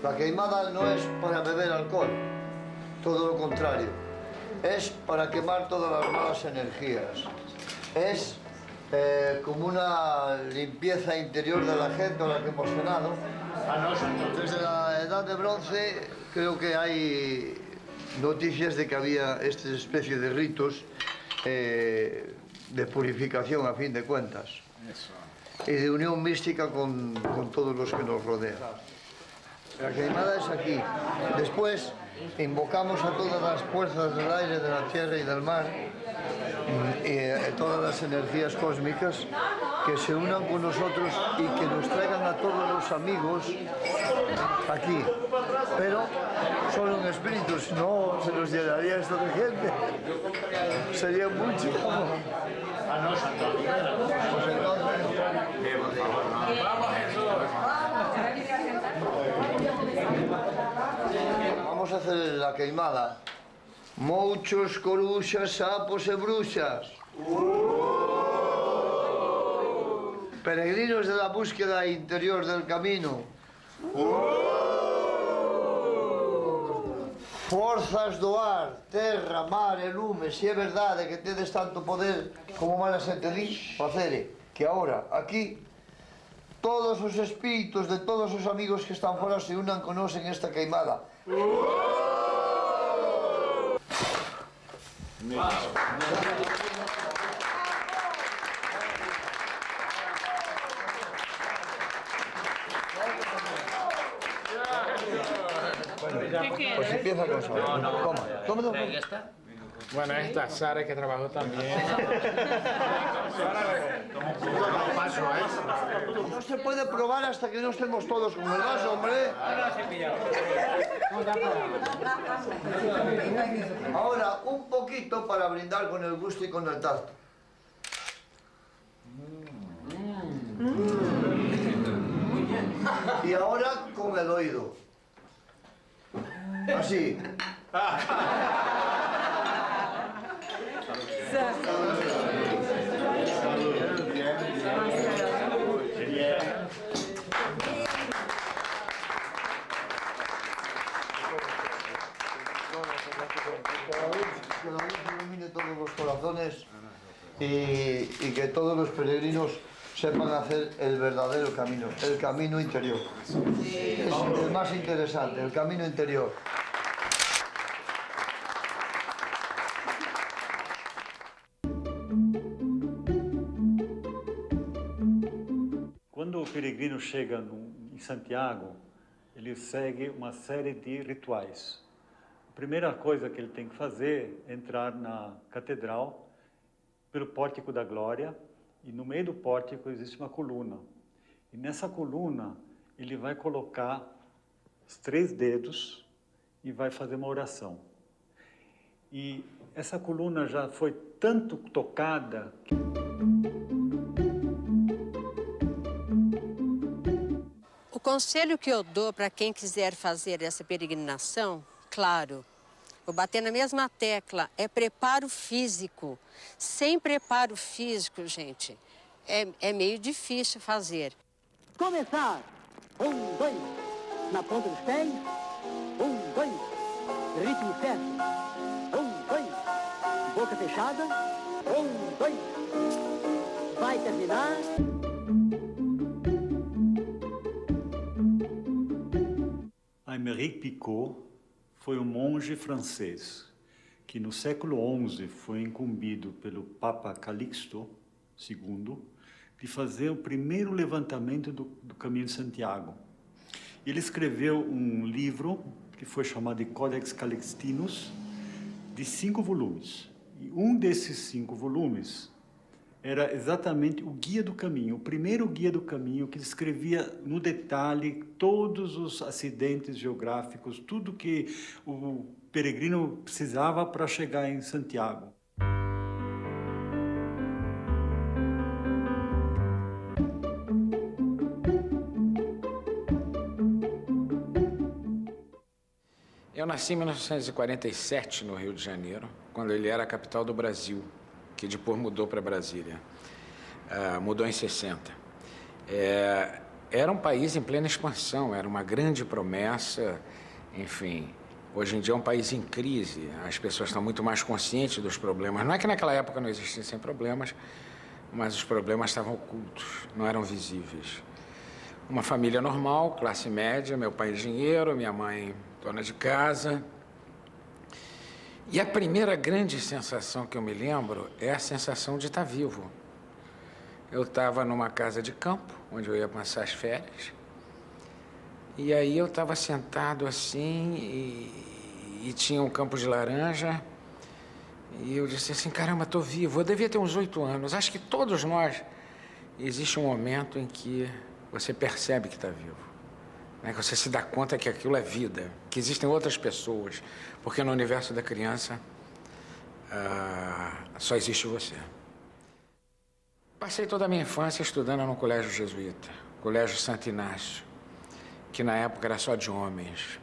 La queimada no es para beber alcohol, todo lo contrario. Es para quemar todas las malas energías. Es como una limpieza interior de la gente a la que hemos cenado. Desde la edad de bronce creo que hay noticias de que había esta especie de ritos de purificación a fin de cuentas y de unión mística con todos los que nos rodean. La queimada es aquí. Después invocamos a todas las fuerzas del aire, de la tierra y del mar y todas las energías cósmicas que se unan con nosotros y que nos traigan a todos los amigos aquí. Pero solo en espíritu, si no se nos llenaría esto de gente. Sería mucho. Pues entonces... Vamos a hacer la queimada. Muchos coruxas, sapos e bruxas. Peregrinos de la búsqueda interior del camino. Forzas do ar, terra, mar e lume. Se é verdade que tedes tanto poder como mala xente di, facere que ahora, aquí, todos os espíritus de todos os amigos que están fora se unan con nos en esta queimada. Pues empieza con sal. Toma. Bueno, esta Sara que trabajó también. No se puede probar hasta que no estemos todos con el vaso, hombre. Ahora, un poquito para brindar con el gusto y con el tacto. Y ahora con el oído. Así. Que la luz ilumine todos los corazones y que todos los peregrinos sepan hacer el verdadero camino, el camino interior. Es el más interesante, el camino interior. Quando o peregrino chega em Santiago, ele segue uma série de rituais. A primeira coisa que ele tem que fazer é entrar na catedral pelo Pórtico da Glória e no meio do pórtico existe uma coluna. E nessa coluna ele vai colocar os 3 dedos e vai fazer uma oração. E essa coluna já foi tanto tocada que... O conselho que eu dou para quem quiser fazer essa peregrinação, claro, vou bater na mesma tecla, é preparo físico. Sem preparo físico, gente, é meio difícil fazer. Começar! 1, 2, na ponta dos pés. 1, 2, ritmo certo. 1, 2, boca fechada. 1, 2, vai terminar. Aymeric Picot foi um monge francês que no século XI foi incumbido pelo Papa Calixto II de fazer o primeiro levantamento do Caminho de Santiago. Ele escreveu um livro que foi chamado de Codex Calixtinus, de 5 volumes. E um desses 5 volumes era exatamente o Guia do Caminho, o primeiro Guia do Caminho, que descrevia no detalhe todos os acidentes geográficos, tudo que o peregrino precisava para chegar em Santiago. Eu nasci em 1947 no Rio de Janeiro, quando ele era a capital do Brasil, que depois mudou para Brasília. Mudou em 60. era um país em plena expansão, era uma grande promessa, enfim. Hoje em dia é um país em crise, as pessoas estão muito mais conscientes dos problemas. Não é que naquela época não existissem problemas, mas os problemas estavam ocultos, não eram visíveis. Uma família normal, classe média, meu pai engenheiro, minha mãe dona de casa. E a primeira grande sensação que eu me lembro é a sensação de estar vivo. Eu estava numa casa de campo, onde eu ia passar as férias, e aí eu estava sentado assim, e tinha um campo de laranja, e eu disse assim, caramba, estou vivo. Eu devia ter uns 8 anos. Acho que todos nós, existe um momento em que você percebe que está vivo, né? Que você se dá conta que aquilo é vida, que existem outras pessoas, porque no universo da criança só existe você. Passei toda a minha infância estudando no colégio jesuíta, colégio Santo Inácio, que na época era só de homens.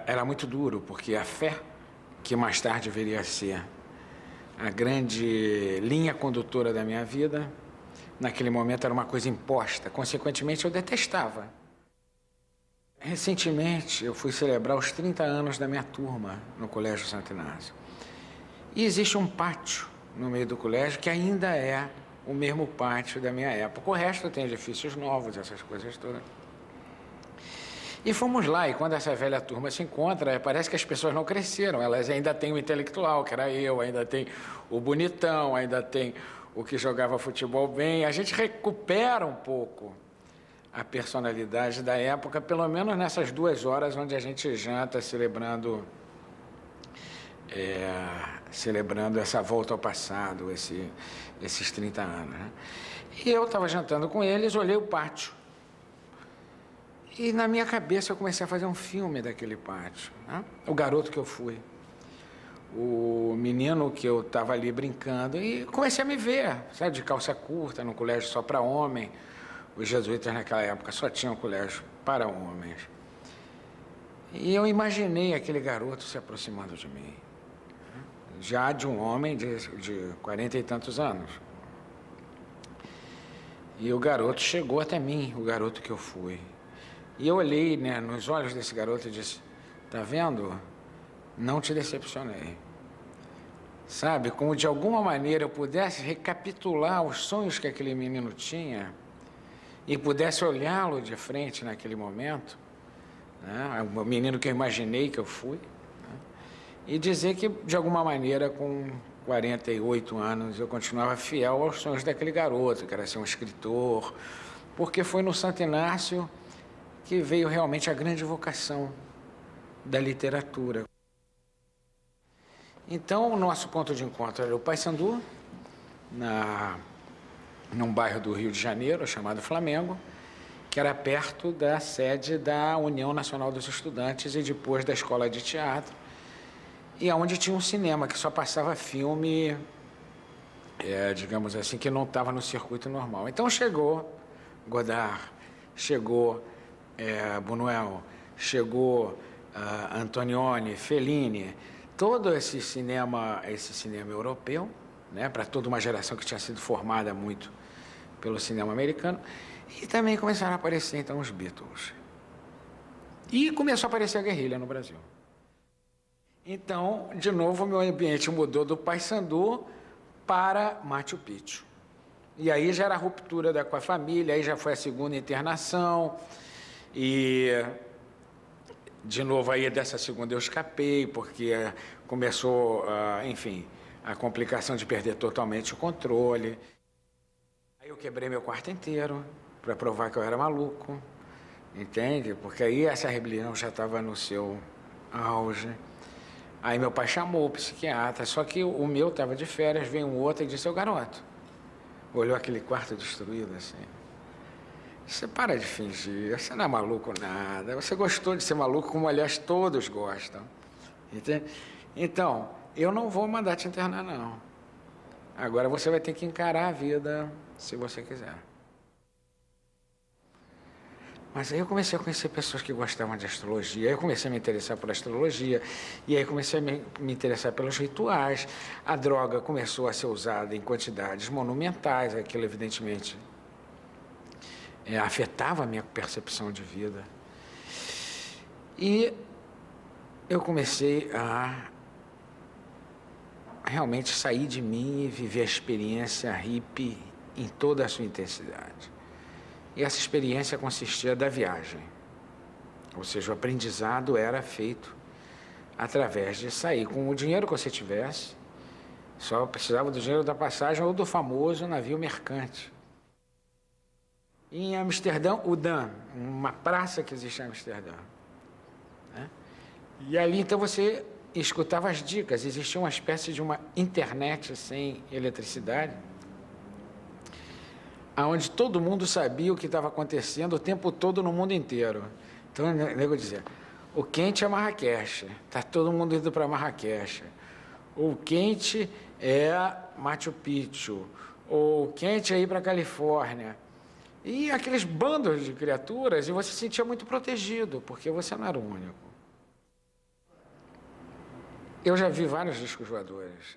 Era muito duro, porque a fé, que mais tarde viria a ser a grande linha condutora da minha vida, naquele momento era uma coisa imposta, consequentemente eu detestava. Recentemente eu fui celebrar os 30 anos da minha turma no colégio Santo Inácio. E existe um pátio no meio do colégio que ainda é o mesmo pátio da minha época. O resto tem edifícios novos, essas coisas todas. E fomos lá, e quando essa velha turma se encontra, parece que as pessoas não cresceram, elas ainda têm o intelectual, que era eu, ainda tem o bonitão, ainda tem o que jogava futebol bem. A gente recupera um pouco a personalidade da época, pelo menos nessas 2 horas onde a gente janta celebrando essa volta ao passado, esses 30 anos. Né? E eu estava jantando com eles, olhei o pátio. E na minha cabeça eu comecei a fazer um filme daquele pátio. Né? O garoto que eu fui, o menino que eu estava ali brincando, e comecei a me ver, sabe, de calça curta, num colégio só para homem. Os jesuítas naquela época só tinham colégio para homens. E eu imaginei aquele garoto se aproximando de mim, já de um homem de 40 e tantos anos. E o garoto chegou até mim, o garoto que eu fui. E eu olhei, né, nos olhos desse garoto e disse, tá vendo? Não te decepcionei. Sabe, como de alguma maneira eu pudesse recapitular os sonhos que aquele menino tinha e pudesse olhá-lo de frente naquele momento, né, o menino que eu imaginei que eu fui, né, e dizer que, de alguma maneira, com 48 anos, eu continuava fiel aos sonhos daquele garoto, que era ser um escritor, porque foi no Santo Inácio que veio realmente a grande vocação da literatura. Então, o nosso ponto de encontro era o Paissandu, num bairro do Rio de Janeiro, chamado Flamengo, que era perto da sede da União Nacional dos Estudantes e depois da Escola de Teatro, e onde tinha um cinema que só passava filme, digamos assim, que não estava no circuito normal. Então chegou Godard, chegou Buñuel, chegou Antonioni, Fellini, todo esse cinema europeu, né, para toda uma geração que tinha sido formada muito pelo cinema americano, e também começaram a aparecer então os Beatles. E começou a aparecer a guerrilha no Brasil. Então, de novo, o meu ambiente mudou do Paissandu para Machu Picchu. E aí já era a ruptura com a família, aí já foi a segunda internação, e de novo aí dessa segunda eu escapei, porque começou, enfim, a complicação de perder totalmente o controle. Aí eu quebrei meu quarto inteiro para provar que eu era maluco, entende? Porque aí essa rebelião já estava no seu auge. Aí meu pai chamou o psiquiatra, só que o meu estava de férias, veio um outro e disse, ô garoto, olhou aquele quarto destruído assim, você para de fingir, você não é maluco nada, você gostou de ser maluco, como aliás todos gostam, entende? Então, eu não vou mandar te internar não, agora você vai ter que encarar a vida se você quiser. Mas aí eu comecei a conhecer pessoas que gostavam de astrologia, aí eu comecei a me interessar por astrologia, e aí comecei a me interessar pelos rituais. A droga começou a ser usada em quantidades monumentais, aquilo evidentemente afetava a minha percepção de vida. E eu comecei a realmente sair de mim e viver a experiência hippie em toda a sua intensidade. E essa experiência consistia da viagem. Ou seja, o aprendizado era feito através de sair com o dinheiro que você tivesse, só precisava do dinheiro da passagem ou do famoso navio mercante. Em Amsterdã, o Dam, uma praça que existe em Amsterdã. Né? E ali, então, você escutava as dicas. Existia uma espécie de uma internet sem eletricidade, onde todo mundo sabia o que estava acontecendo o tempo todo no mundo inteiro. Então, o nego dizia, o quente é Marrakech, está todo mundo indo para Marrakech. O quente é Machu Picchu. O quente é ir para a Califórnia. E aqueles bandos de criaturas, e você se sentia muito protegido, porque você não era o único. Eu já vi vários discos voadores.